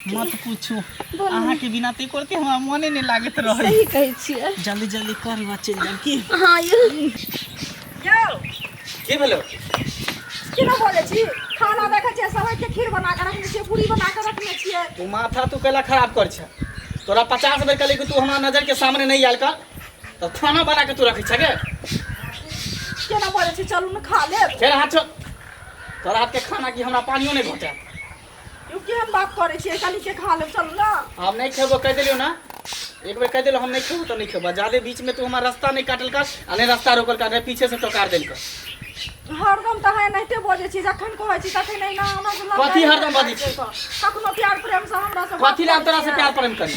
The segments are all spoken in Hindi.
मत पूछू अहाँ के बिना ते करते हमरा मने नहीं लागत रहे। सही कहै छियै। जल्दी जल्दी कर बा चल जाम की। हां यो की भेलो केना बोले छी? खाना देखै छियै सब के खीर बना के रखने छियै, पूरी बना के रखने छियै। तू माथा तू कैला खराब कर छ। तोरा 50 बेर कहले कि तू हमरा नजर के सामने नहीं आयल कर तो खाना बना के तू रखै छ के। केना बोले छी चलू न खा ले। फेर हाथ छो तोरा हाथ के खाना की हमरा पानियो नहीं घोटा। यू केहन बात करे छियै? काली के खा ले चलू ना। हम नहीं खेबो कह देलियो ना। एक बेर कह देलो हम नहीं खेबो तो नहीं खेबो। जादे बीच में तू हमारा रास्ता नहीं काटल कर अने रास्ता रोकल कर पीछे से टोकार देल कर। हरदम त है नहिते बोले छी जखन कहै छी तखन नहीं ना हमरा से लग। कथी हरदम बाजी छी? कखनो प्यार प्रेम से हमरा से कथी ला तोरा से प्यार प्रेम करी?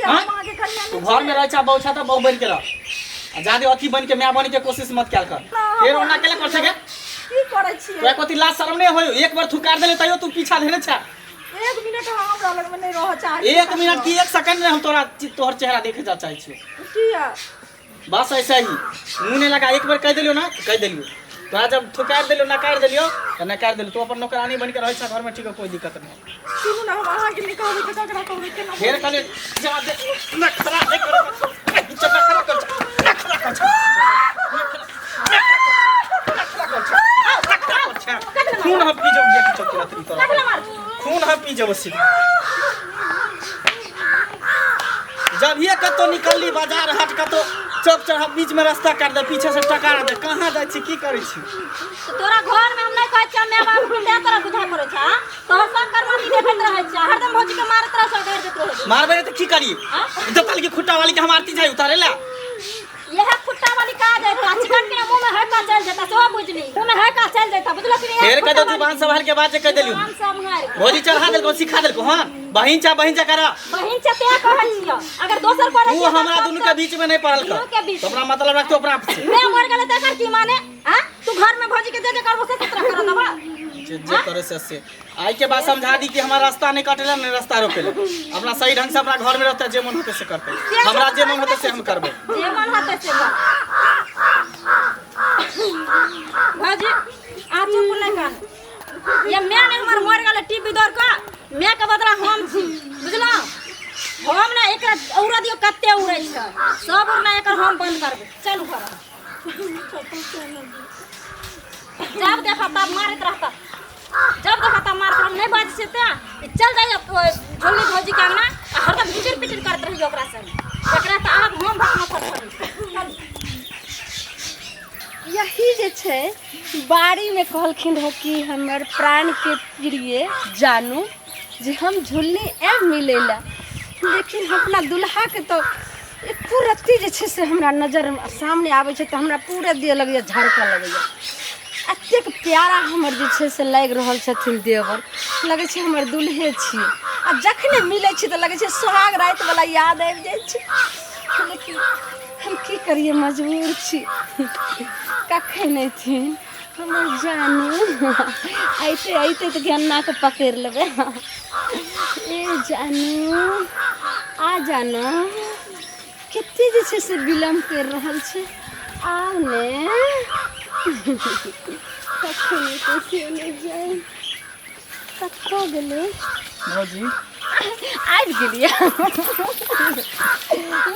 हां मां के कन्या तू घर में रह छ बहु छ त बहु बन के रह। जादे अथी बन के मैं बन के कोशिश मत क्या कर। फिर ओना केले कर सके की करे छी? तोरा कथी लाज शर्म नहीं होय? एक बार थुकार देले तइयो तू पीछा धेने छ। 1 मिनट हमरा लग में नहीं रह चाहे। 1 मिनट की 1 सेकंड में हम तोहर चेहरा देखे जा चाहे छी। किया बस ऐसा ही मुंह नहीं लगा। एक बार कह देलियो ना कह देलियो तोरा जब ठुकार देलियो नकार देलियो तो नकार देलियो। तू अपन नौकरानी बन के रह छ घर में ठीक है कोई दिक्कत नहीं। सुनू ना हम अहाँ के निकाल के ककरा कहबै केना? फिर कहले जवाब दे ना खरा नहीं करो चप्पा खरा कर खून हम पी जाओ ये चक्कर तेरी तोरा खून हम पी जाओ सीधा। जब ये कतो निकलली बाजार हट कतो चौक चढ़ा बीच में रास्ता काट दे पीछे से टकार दे कहां जाय छी की करै छी? तोरा घर में हम नहीं कहै छ मैं बाप गुंडा तोरा बुझा पड़े छ। तोहर संग करवानी देखैत रहै छ हरदम भौजी के मारत रह सगर देत रह। मारबे त की करी? जतल की खुट्टा वाली के हम आरती जाय उतारे ला। यह खुट्टा वाली का देता चिकन के मुंह में है का चल जाता सो बुझली मुंह में है का चल जाता बुझलो कि नहीं? फेर कह दो जुबान संभाल के बात कह देलियो। हम संभाल भौजी चढ़ा देलको सिखा देलको। हां बहिन चा करा बहिन से ते कहै छियो अगर दोसर पर तू हमरा दुनु के बीच में नहीं पड़ल कर। तो अपना मतलब रख तो अपना आप से। मैं मर गेले त कर की माने? हां तू घर में भौजी के दे करबो से तरह कर दबा जे करे से आई के बाद समझा दी कि हमारा रास्ता नहीं काटेला नहीं रास्ता रोकेला। अपना सही ढंग से अपना घर में रहता जे मन होते से करते हमरा जे मन होते से हम करबे जे मन होते से कर। भौजी आ चुप नहीं कर। ये मैं नहीं मर गेले टीवी दौर का मैं के बदला हम छी बुझलो। हम ना एकरा औरा दियो कत्ते उड़ै छ सब और ना एकर हम बंद करबे चलू घर। जब देखा तब मारत रहता जब देखा तब मारत हम नहीं बाज से चल जाइए झोली भौजी के अंगना हरदम पिटिर पिटिर करत रहियो ओकरा से एकरा त आब हम भटना पड़। यही जे छै बाड़ी में कहलखिन है कि हमर प्राण के प्रिय जानू जे हम झुल्ली ए मिलेला लेकिन अपना दुल्हा के तो एको रत्ती जे छै से हमरा नजर सामने आबै छै त हमरा पूरा देह लगैया झड़का लगैया। एतेक प्यारा हमर जे छै से लागि रहल छथिन देवर लगै छै हमर दुल्हे छी। आ जखने मिलै छी तऽ लगै छै सुहाग रात वाला याद आबि जाइ छै लेकिन हम की करिए मजबूर छी। कखन अयथिन हमर जानू? अइते अइते तऽ गन्ना के पकड़ि लेबै। ए जानू आ जाना कते जे छै से विलम्ब कर रहल छै आउ ने। कखन कैसे नहीं जाए कतो गेले भौजी आबि गेलिए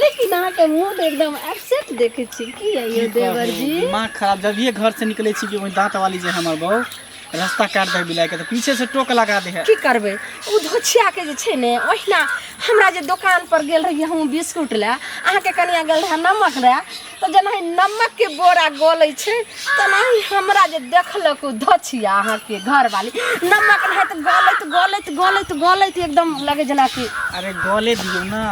लेकिन अहाँ के मूड एकदम अपसेट देखे छी की है ये देवर जी? दिमाग खराब जब ये घर से निकले छी कि वही दांत वाली जे हमर बहू रास्ता काट दे बिलाय के तो पीछे से टोक लगा दे है। की करबे उ धोछिया के जे छै ने ओहिना हमरा जे दुकान पर गेल रहिए हम बिस्कुट ले अहाँ के कनिया गेल रहा नमक रे तो जना नमक के बोरा गलै छै तनाही हमरा जे देखलक उ धोछिया अहाँ के घर वाली नमक रहे तो गलत एकदम लगे जना कि अरे गले दियो ना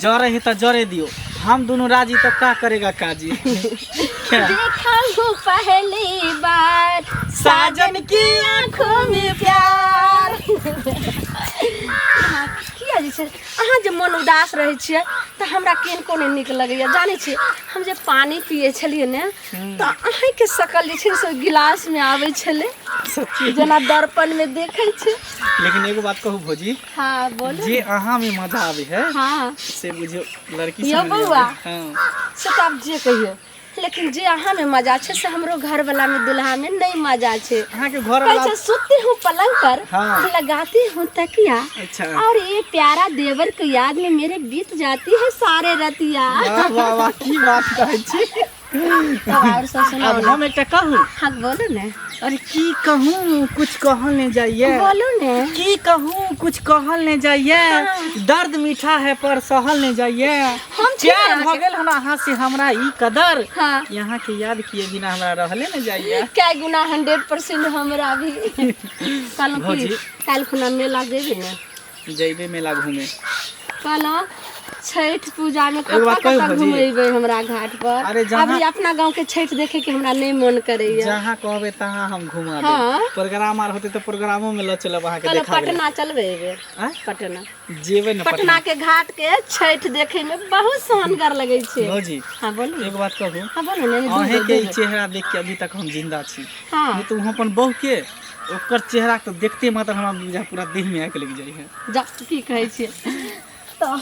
जरे है तो जरे दियो हम दोनों राजी तो का करेगा काजी। देखा हूँ पहली बार साजन की आँखों में प्यार। किया जे छै अहाँ जे मन उदास रहै छियै तऽ हमरा किनको नहीं नीक लगैया जानै छियै। हम जे पानी पिए छलिए ने तऽ अहाँ के शकल जे छै से गिलास में आबै छले जना दर्पण में देखै छै। लेकिन एगो बात कहू भौजी हाँ बोलो जे अहाँ में मजा आवे है हाँ से बुझियो लड़की यो से बउआ हां से तो आप जे कहियो लेकिन जे अहाँ में मजा छे से हमरो घर वाला में दुल्हा में नहीं मजा छे। अहाँ के घर वाला कैसे सोती हूँ पलंग पर, हाँ। लगाती हूँ तकिया, अच्छा और ये प्यारा देवर की याद में मेरे बीत जाती है सारे रतिया। वाह वाह वाह की बात कहै छी। तब और सब सुनाओ अब ना। हम एकटा कहूँ। हाँ बोलो ना, अरे की कहूँ कुछ कहल नहीं जाइए। बोलो ना। की कहूँ कुछ कहल नहीं जाइए। दर्द मीठा है पर सहल नहीं जाइए। हम छी प्यार यहाँ भ के- गेल हना अहाँ से हमरा ई कदर। हाँ। यहाँ के याद किए बिना हमरा रहले नहीं जाइए। क्या गुना 100% हमरा भी। कल भौजी। कल खुना मेला जेबे ना। जइबे मेला घूमे। कल छठ पूजा में एगो बात कतऽ कहू कतऽ भौजी। घुमेबै हमरा घाट पर। अरे जहाँ- अभी अपना गांव के छठ देखे के हमरा नहीं मन करैया। जहाँ कहबे तहाँ हम घुमा हाँ। देब। प्रोग्राम आर होते तो प्रोग्रामों में ल चलब अहाँ के कल देखा देब। पटना चलबे एबे। आँ? पटना जेबे न पटना के घाट के छठ देखे में बहुत सोहनगर लगे छे। भौजी हाँ बोलो। एक बात कहूँ। हाँ बोलो ना। अहें के ई चेहरा देख के अभी तक हम जिंदा छी। हाँ नहीं तो अपन बहू के ओकर चेहरा तो देखते मात्र हमरा बुझा पूरा देह में आके लग जाई है। जा की कहै छियै। तो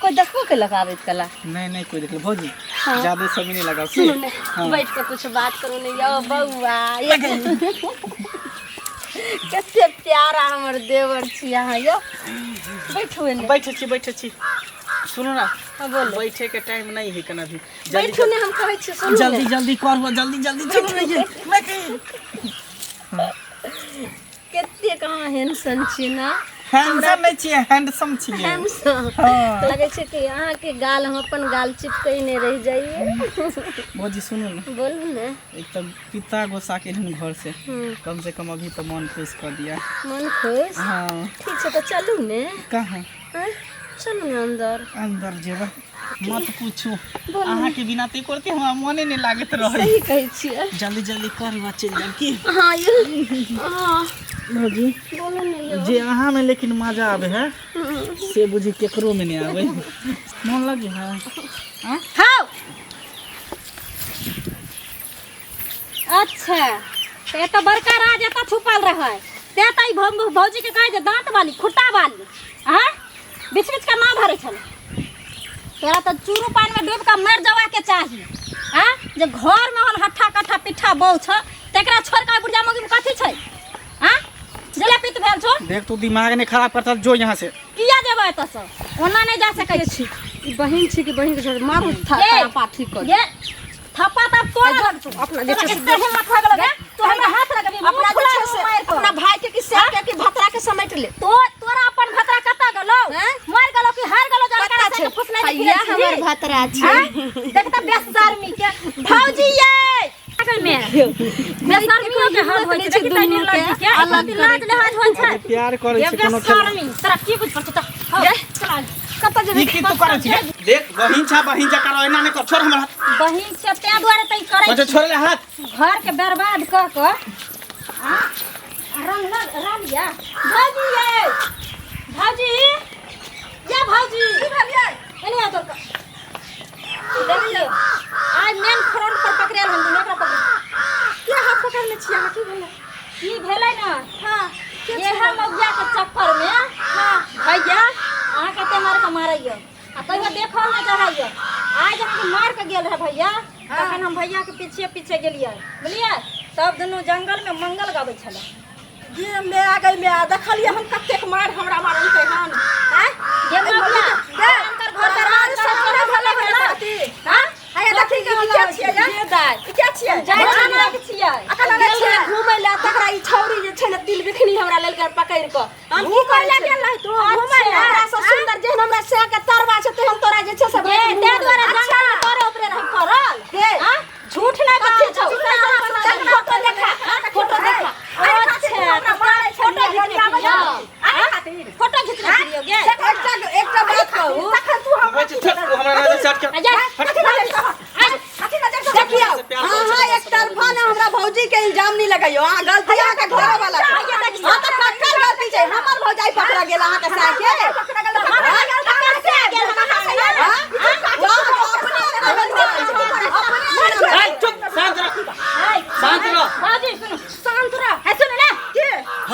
कोई देखबो के लगाबैत कला। नहीं नहीं कोई देख लो भौजी। हाँ। ज्यादा समय नहीं लगा सुनो ने, हाँ। बैठ के कुछ बात करो ने यो बउआ। कते प्यारा हमर देवर छी अहाँ यो। बैठो ने। बैठे छी सुनो ना। हाँ बोलो। बैठे के टाइम नहीं है कना भी। बैठो ने हम कहै छी सुनो जल्दी ने। जल्दी कर जल्दी चलो रे ये कते कहाँ हैंडसम छी ना। हैंडसम नहीं छिए हैंडसम छिए। हैंडसम हाँ। लगे छै कि अहाँ के गाल हम अपन गाल चिपकै ने रह जाइए। भौजी सुनो ना। बोलू ने। एकदम पिता गोसा के हम घर से हम्म, कम से कम अभी तो मन खुश कर दिया। मन खुश। हाँ ठीक छै तो चलू ने। कहाँ हाँ, चलू ने अंदर। अंदर जेबा मत पूछू। बोलू। अहाँ के बिना ते करते हमरा मने नहीं लागत रहे। सही कहै छियै। जल्दी जल्दी कर चल जाए की। हाँ ये हाँ भौजी बोलो नहीं यो। जे अहाँ में लेकिन मजा आवे है हम्म, से बुझी केकरो में नहीं आवे। मन लगे है। हाँ? हाँ अच्छा ते तो बड़का राज एता छुपल रहे ते तई भौजी के कहे जे दांत वाली खुट्टा वाली हाँ बीच बीच का ना भरे छल तोरा तो चूरू पानी में डूब के मर जावा के चाहिए हाँ जे घर में हन हट्ठा कट्ठा पिट्ठा बहु छ तेकरा छोड़ के बुढ़िया मौगी में कथी छै हाँ जले पित भेल छो देख तू दिमाग नहीं खराब करता जो यहाँ से। किया जेबै एतऽ से ओना नहीं जा सकै छी ई बहिन छी कि बहिन के छोड़ मारू था ये। पाथी कर। ये थप्पा तब तोड़ अपना जे छै से इतना हिम्मत हो गेलो तो हमरा हाथ लगबी अपना जे छै से अपना भाई के किस्सा के कि भतरा के समेट ले। तो तोरा अपन भतरा कत्ता गेलो मर गेलो कि हार गेलो जानकार से कुछ नहीं भैया हमर भतरा छै। देखता बेशर्मी के भौजी ये अगर में बेशर्मी के हाथ होय छै दुनू के अलग लाज लिहाज होय छै प्यार करे ये छै कोनो खेल। बेशर्मी तोरा की कुछ पड़छ त चल कत्ता ई की तू करे छै? देख बहिन छा बहिन जका रहना नहीं कर छोड़ हमरा हाथ। बहिन से ते दुआरे तई करे बच्चा छोड़ ले हाथ। घर के बर्बाद कर के रंग रानिया भाजी ये भाजी या भाजी एनी आ तो देखियो आज मेन फ्रंट पर पकड़ल हम दूसरा पकड़ के हाथ पकड़ ले छी अहाँ की भेलै ना हां ये हम मौगिया के चक्कर में हां भैया अहाँ कते मार के मारैयो आ कहियो देखल ना चाहैयो आज हम मार के गेल है भैया तखन हम भैया के पीछे पीछे गेलिए बुझलिए तब दुनू जंगल में मंगल गाबै छले ये ले आ गई मैं देखलिए हम कतेक मार हमरा मारल के हन हैं ये मौगिया अंतर घर दरबार सब करे भले भले हां आय देखि के क्या छियै ये दाई क्या छियै जाय खाना के छियै अकल ले छियै घुमै ले तकरा ई छौरी जे छै ने तिल बिखनी हमरा लेल कर पकड़ के हम की कर ले गेल रही तू घुमै ले हमरा सब सुंदर जेहन हमरा से के तरवा छै तेहन तोरा जे छै सब ए ते द्वारा जंगल में तोरे ऊपर रही करल हां झूठ नहीं कथि छौ फोटो देखा फोटो देखा अच्छा फोटो फोटो खींच रही हो गे एकटा बात कहू तखन तू हमरा नजर से हट के देखियो हाँ एक तरफा ना हमरा भौजी के इल्जाम नहीं लगाइयो हां गलती अहाँ के घर वाला के हां तो कक्कर गलती छै हमर भौजाई पकड़ा गेल अहाँ के साथ के पकड़ा गेल कक्कर से गेल चुप शांत रह बाजी सुनो शांत रह है सुन ना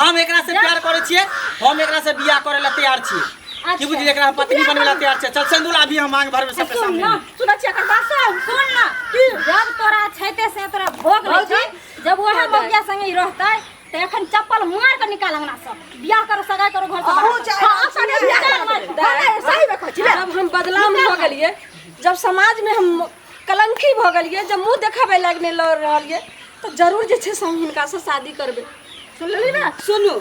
हम एकरा से प्यार करे छिए हम एकरा से बियाह करे ला तैयार छिए की बुझी एकरा पत्नी बनवेला तैयार छै। चल सिंदूर अभी हम मांग भर में सबके सुन सामने ना सुन छिया कर बात सुन ना जब तोरा छैते से तोरा भोग ले छै जब ओहे मौगिया संगे ही रहतै त एखन चप्पल मार के निकाल अंगना से बियाह करो सगाई करो घर से अहू चाहे सने बियाह सही में कहछि जब हम बदनाम हो गेलिए, जब समाज में हम कलंकी भ गेलिए, जब मुंह देखाबे लगने लड़ रहलिए तो जरूर जे छै से हम हिनका से शादी करबे। सुनली ना सुनू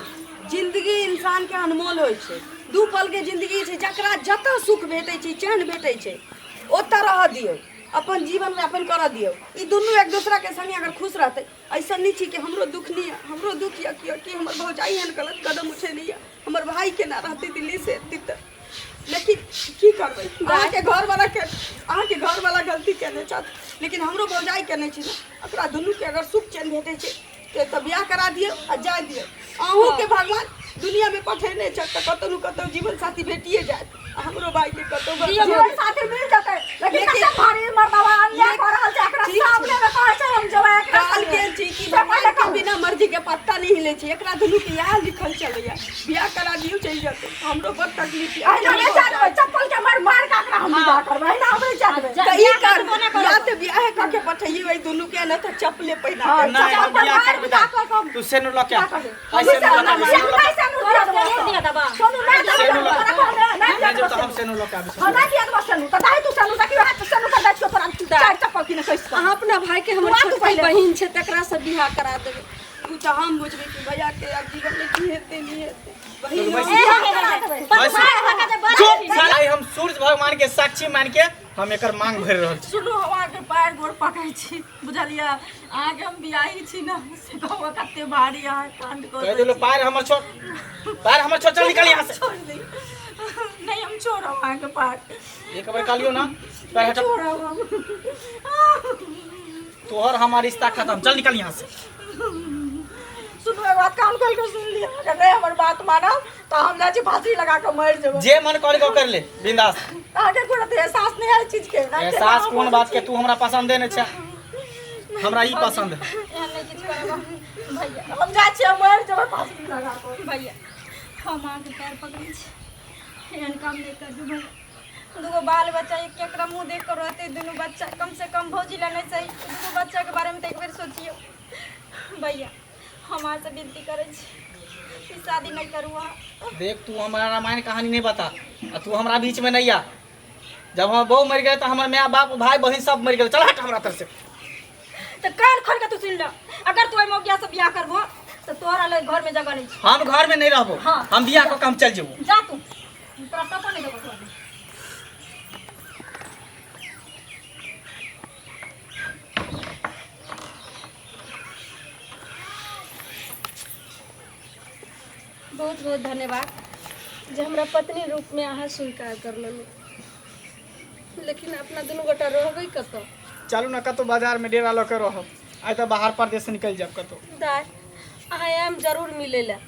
जिंदगी इंसान के अनमोल होइ छै। दू पल के जिंदगी छै जकरा जतऽ सुख भेटै छै चैन भेटै छै ओतऽ रह दियौ, अपन जीवन में अपन कर दियौ। ई दुनू एक दूसरा के संगे अगर खुश रहते ऐसा नहीं छी कि हमरो दुख नहीं है, हमरो दुख या कि हमर भौजाई हन गलत कदम उठेली है, हमर भाई के ना रहते दिल्ली से एती लेकिन की करबै अहाँ के घर वाला गलती केने छथि, लेकिन हमरो भौजाई केने छी ना। ओकरा दुनू के अगर सुख चैन भेटै छै तो बियाह करा दियौ आ जाय दियौ। अहूँ के भगवान दुनिया में पठेने छ त कतौ न कतौ जीवन साथी भेटिए जायत। हमरो भाई के कतौ जीवन साथी मिल जतै लेकिन कते भारी मर्दवा अन्याय कर रहल छै एकरा सामने में कहै छै हम जब एकरा काल के छी कि भगवान के बिना मर्जी के पत्ता नहीं हिले छी। एकरा दुनू के यहाँ लिखल चलैया बियाह करा दियौ चल जतै। हमरो बड़ तकलीफ है नहीं जानबै चप्पल के मार के एकरा हम बियाह करबै ना हमरे जानबै त ई कर या त बियाह क के पठैयो ए दुनू के न त चप्पले पहिना के नहीं हम बियाह करबे दा तू सेनु ल के ऐसे दिया दबा सोनू नहीं जब तो हम सेनु ल के आबे हम नहीं दिया दबा सोनू त दाई तू सोनू सकी हाथ सोनू का दाई पर चार चप्पल की न कैसे अहाँ अपना भाई के हमर छोटकी बहिन छै तकरा से बियाह करा देबे। तू त हम बुझबे कि भैया के अब जीवन में की हेते नहीं हेते बहिन चुप साला हम सूरज भगवान के साक्षी मान के हम एकर मांग भर रहल छी। सुनो अहाँ के पैर गोड़ पकड़ै छी बुझलिया अहाँ के हम बियाही छी ना से कहवा कते भारी अहाँ कांड कर कह देलो पैर हमर छोड़ चल निकल यहां से। छोड़ दे नहीं हम छोड़ो अहाँ के पैर एक बार कालियो ना पैर हटा छोड़ो हम तोहर हमार रिश्ता खत्म चल निकल यहां से। सुनो एक बात कान खोल के सुन लिया अगर नहीं हमर बात माना तो हम जा छी फांसी लगा के मर जेबो। जे मन करे को कर ले बिंदास। आगे कोनो तो एहसास नहीं है चीज के ना एहसास कोन बात के तू हमरा पसंद ने छ हमरा ई पसंद है। भैया हम जा छी मर जेबो फांसी लगा के। भैया हम आके पैर पकड़े छी एहन काम नहीं कर दू भैया दूगो बाल बच्चा एक केकरा मुंह देख कर रहते दुनू बच्चा कम से कम भौजी ला नहीं सही दूगो बच्चा के बारे में तो एक बार सोचियो भैया हमार से विनती करे छी शादी नहीं करूँ। देख तू हमारा रामायण कहानी नहीं बता तू हमरा बीच में नहीं आ। जब हम बहू मर गए तो हमारे माँ बाप भाई बहन सब मर गए। चल हट हमरा तरफ से। तो कान खोल के तू सुन लो अगर तू मौगिया से बियाह करबो तो तोरा ले घर में जगह नहीं छै। हम घर में नहीं रहबो। हाँ। हम बियाह को काम चल जेबो। जा तू तोरा टपा नहीं देबो तोरा। बहुत बहुत धन्यवाद जो हमरा पत्नी रूप में अहाँ स्वीकार कर लेलू, लेकिन अपना दुनू गोटा रहबै कतऽ? चलू ना कतो बाजार में डेरा ल के रहब। आइ तो बाहर परदेश से निकल जाब कतो। दाय अहाँ आयब जरूर मिलै लए।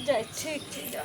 जाय ठीक छै जा।